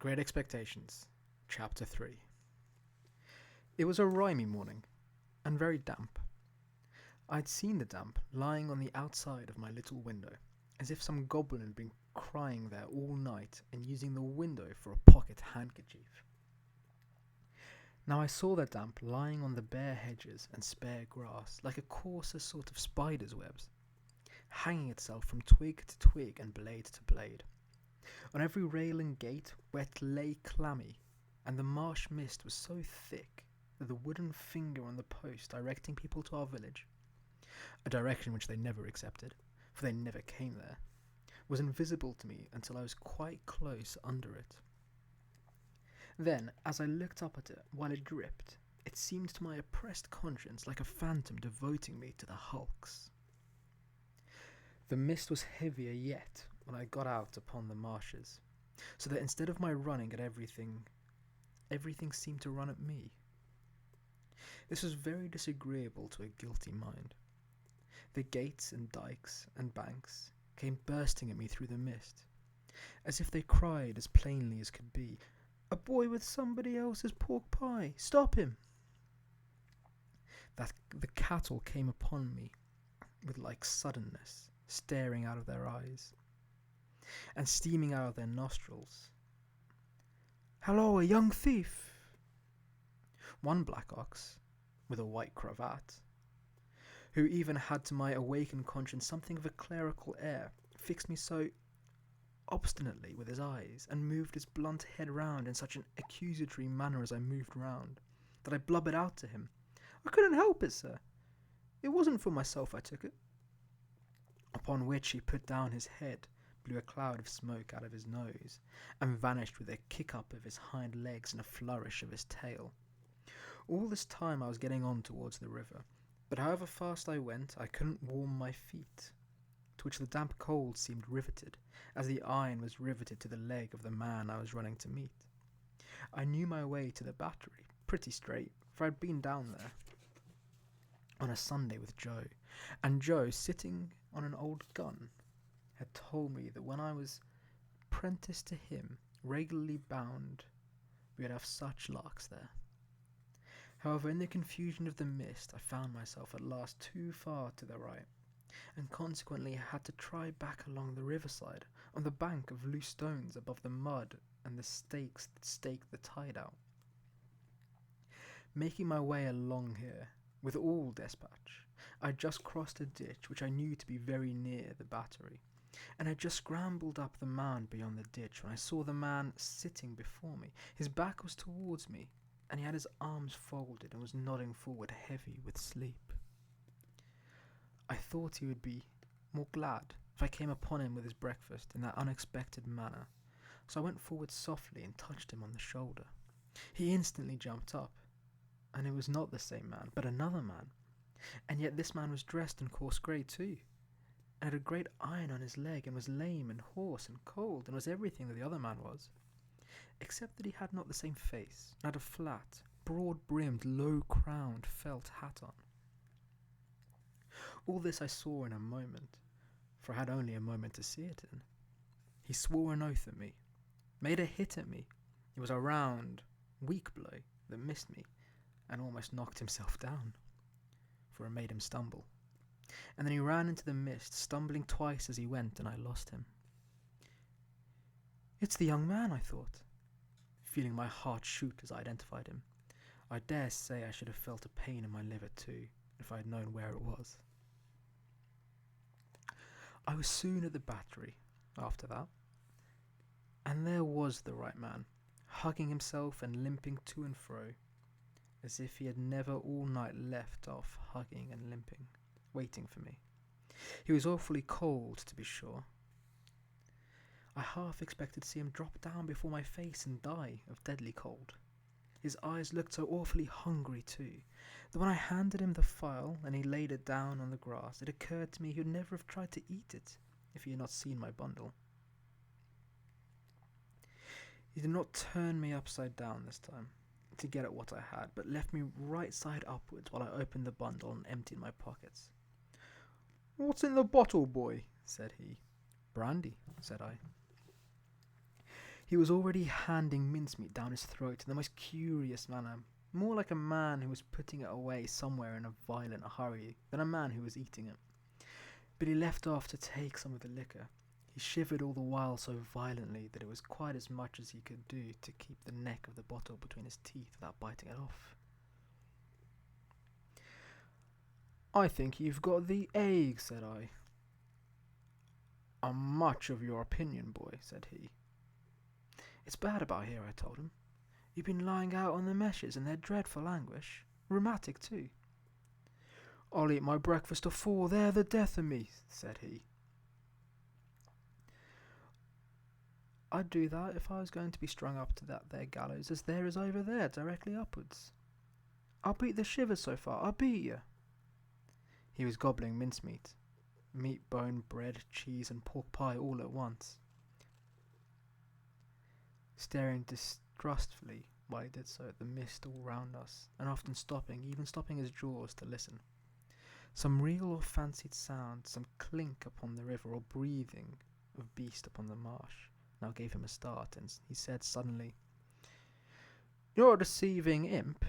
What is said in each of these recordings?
Great Expectations, Chapter 3. It was a rimy morning, and very damp. I'd seen the damp lying on the outside of my little window, as if some goblin had been crying there all night and using the window for a pocket handkerchief. Now I saw the damp lying on the bare hedges and spare grass, like a coarser sort of spider's webs, hanging itself from twig to twig and blade to blade. On every rail and gate wet lay clammy, and the marsh mist was so thick that the wooden finger on the post directing people to our village, a direction which they never accepted, for they never came there, was invisible to me until I was quite close under it. Then, as I looked up at it while it dripped, it seemed to my oppressed conscience like a phantom devoting me to the hulks. The mist was heavier yet when I got out upon the marshes, so that instead of my running at everything seemed to run at me. This was very disagreeable to a guilty mind. The gates and dikes and banks came bursting at me through the mist, as if they cried as plainly as could be, "A boy with somebody else's pork pie! Stop him!" That the cattle came upon me with like suddenness, staring out of their eyes, and steaming out of their nostrils. "Hello, a young thief!" One black ox, with a white cravat, who even had to my awakened conscience something of a clerical air, fixed me so obstinately with his eyes, and moved his blunt head round in such an accusatory manner as I moved round, that I blubbered out to him, "I couldn't help it, sir. It wasn't for myself I took it." Upon which he put down his head, blew a cloud of smoke out of his nose, and vanished with a kick-up of his hind legs and a flourish of his tail. All this time I was getting on towards the river, but however fast I went, I couldn't warm my feet, to which the damp cold seemed riveted, as the iron was riveted to the leg of the man I was running to meet. I knew my way to the battery pretty straight, for I'd been down there on a Sunday with Joe, and Joe, sitting on an old gun, had told me that when I was apprenticed to him, regularly bound, we would have such larks there. However, in the confusion of the mist, I found myself at last too far to the right, and consequently had to try back along the riverside, on the bank of loose stones above the mud and the stakes that staked the tide out. Making my way along here, with all despatch, I had just crossed a ditch which I knew to be very near the battery, and had just scrambled up the mound beyond the ditch when I saw the man sitting before me. His back was towards me, and he had his arms folded and was nodding forward heavy with sleep. I thought he would be more glad if I came upon him with his breakfast in that unexpected manner, so I went forward softly and touched him on the shoulder. He instantly jumped up, and it was not the same man, but another man, and yet this man was dressed in coarse grey too, and had a great iron on his leg, and was lame and hoarse and cold, and was everything that the other man was, except that he had not the same face, and had a flat, broad-brimmed, low-crowned felt hat on. All this I saw in a moment, for I had only a moment to see it in. He swore an oath at me, made a hit at me. It was a round, weak blow that missed me, and almost knocked himself down, for it made him stumble. And then he ran into the mist, stumbling twice as he went, and I lost him. "It's the young man," I thought, feeling my heart shoot as I identified him. I dare say I should have felt a pain in my liver too, if I had known where it was. I was soon at the battery, after that, and there was the right man, hugging himself and limping to and fro, as if he had never all night left off hugging and limping, waiting for me. He was awfully cold, to be sure. I half expected to see him drop down before my face and die of deadly cold. His eyes looked so awfully hungry too, that when I handed him the file and he laid it down on the grass, it occurred to me he would never have tried to eat it if he had not seen my bundle. He did not turn me upside down this time to get at what I had, but left me right side upwards while I opened the bundle and emptied my pockets. "What's in the bottle, boy?" said he. "Brandy," said I. He was already handing mincemeat down his throat in the most curious manner, more like a man who was putting it away somewhere in a violent hurry than a man who was eating it. But he left off to take some of the liquor. He shivered all the while so violently that it was quite as much as he could do to keep the neck of the bottle between his teeth without biting it off. "I think you've got the ague," said I. "I'm much of your opinion, boy," said he. "It's bad about here," I told him. "You've been lying out on the meshes in their dreadful anguish. Rheumatic, too." "I'll eat my breakfast at 4, they're the death of me," said he. "I'd do that if I was going to be strung up to that there gallows as there is over there, directly upwards. I'll beat the shivers so far, I'll beat you." He was gobbling mincemeat, meat, bone, bread, cheese, and pork pie all at once, staring distrustfully while he did so at the mist all round us, and often even stopping his jaws to listen. Some real or fancied sound, some clink upon the river or breathing of beast upon the marsh, now gave him a start, and he said suddenly, "You're a deceiving imp.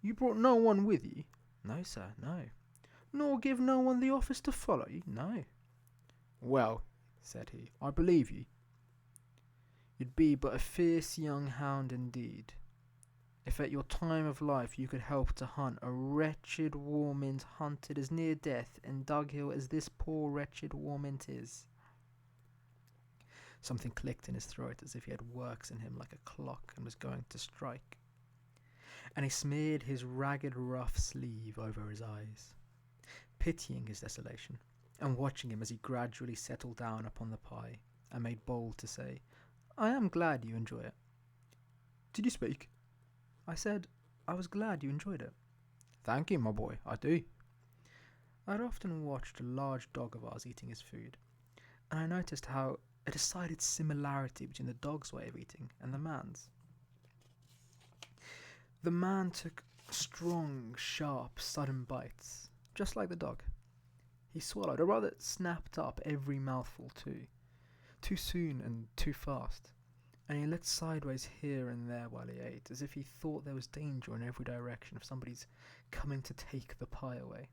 You brought no one with you?" "No, sir, no." "Nor give no one the office to follow you?" "No." "Well," said he, "I believe you. You'd be but a fierce young hound indeed, if at your time of life you could help to hunt a wretched warmint hunted as near death and dughill as this poor wretched warmint is." Something clicked in his throat as if he had works in him like a clock and was going to strike, and he smeared his ragged rough sleeve over his eyes, pitying his desolation, and watching him as he gradually settled down upon the pie, and made bold to say, "I am glad you enjoy it." "Did you speak?" I said I was glad you enjoyed it. "Thank you, my boy, I do." I had often watched a large dog of ours eating his food, and I noticed how a decided similarity between the dog's way of eating and the man's. The man took strong, sharp, sudden bites, just like the dog. He swallowed, or rather snapped up every mouthful too soon and too fast, and he looked sideways here and there while he ate, as if he thought there was danger in every direction of somebody's coming to take the pie away.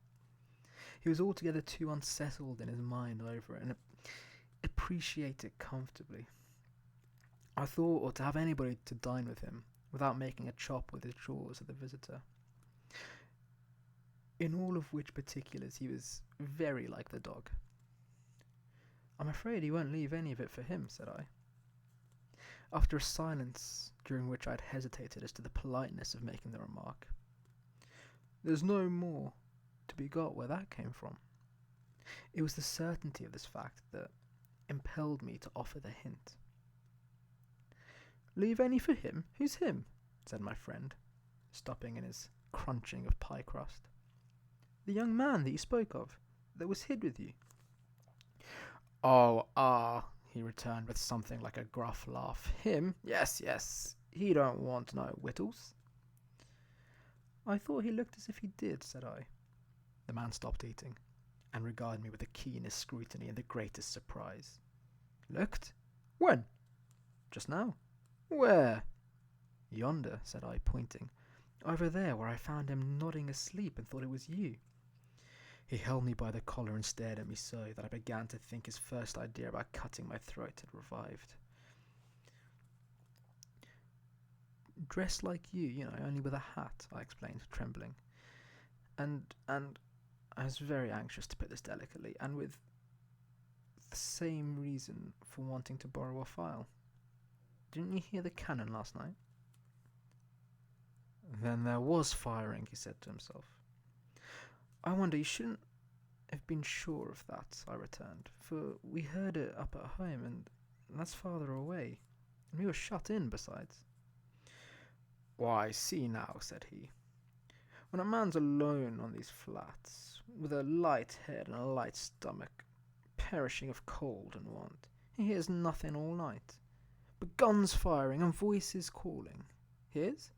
He was altogether too unsettled in his mind over it, and appreciate it comfortably. I thought to have anybody to dine with him without making a chop with his jaws at the visitor. In all of which particulars he was very like the dog. "I'm afraid he won't leave any of it for him," said I, after a silence during which I had hesitated as to the politeness of making the remark. "There's no more to be got where that came from." It was the certainty of this fact that impelled me to offer the hint. "Leave any for him? Who's him?" said my friend, stopping in his crunching of pie crust. "The young man that you spoke of, that was hid with you." "Oh, he returned with something like a gruff laugh. "Him? Yes, he don't want no wittles." "I thought he looked as if he did," said I. The man stopped eating, and regarded me with the keenest scrutiny and the greatest surprise. "Looked? When?" "Just now." "Where?" "Yonder," said I, pointing. "Over there, where I found him nodding asleep and thought it was you." He held me by the collar and stared at me so that I began to think his first idea about cutting my throat had revived. "Dressed like you, only with a hat," I explained, trembling. And I was very anxious to put this delicately, and with the same reason for wanting to borrow a file. "Didn't you hear the cannon last night?" "Then there was firing," he said to himself. "I wonder you shouldn't have been sure of that," I returned, "for we heard it up at home, and that's farther away, and we were shut in besides." "Why, see now," said he. "When a man's alone on these flats, with a light head and a light stomach, perishing of cold and want, he hears nothing all night but guns firing and voices calling. Hears?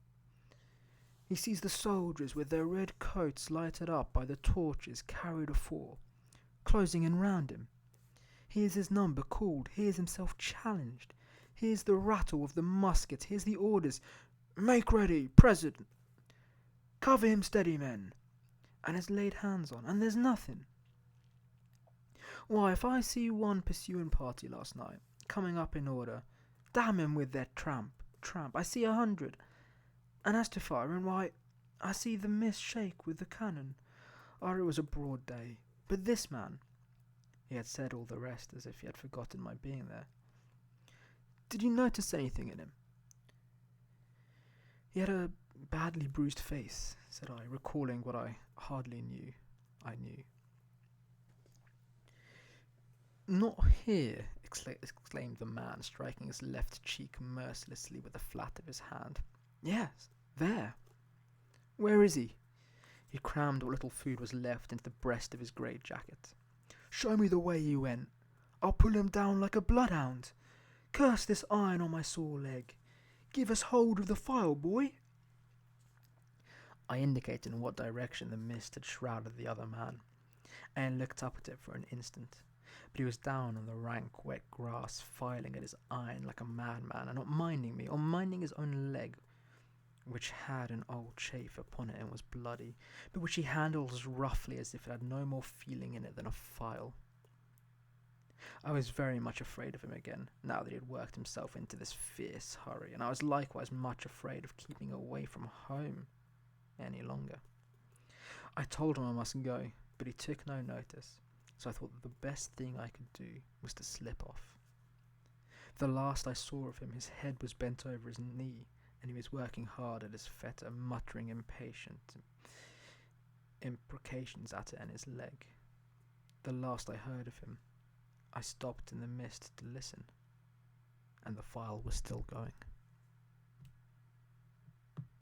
He sees the soldiers with their red coats lighted up by the torches carried afore, closing in round him. Hears his number called, hears himself challenged, Here's the rattle of the musket, here's the orders. Make ready, President. Cover him steady, men. And has laid hands on, and there's nothing. Why, if I see one pursuing party last night, coming up in order, damn him with their tramp. I see 100. And as to firing, why, I see the mist shake with the cannon. Oh, it was a broad day. But this man, he had said all the rest as if he had forgotten my being there. Did you notice anything in him? He had a badly bruised face, said I, recalling what I hardly knew I knew. Not here, exclaimed the man, striking his left cheek mercilessly with the flat of his hand. Yes, there. Where is he? He crammed what little food was left into the breast of his grey jacket. Show me the way he went. I'll pull him down like a bloodhound. Curse this iron on my sore leg. Give us hold of the file, boy. I indicated in what direction the mist had shrouded the other man, and looked up at it for an instant. But he was down on the rank, wet grass, filing at his iron like a madman, and not minding me, or minding his own leg, which had an old chafe upon it and was bloody, but which he handled as roughly as if it had no more feeling in it than a file. I was very much afraid of him again, now that he had worked himself into this fierce hurry, and I was likewise much afraid of keeping away from home any longer. I told him I must go, but he took no notice, so I thought that the best thing I could do was to slip off. The last I saw of him, his head was bent over his knee, and he was working hard at his fetter, muttering impatient imprecations at it and his leg. The last I heard of him, I stopped in the mist to listen, and the file was still going.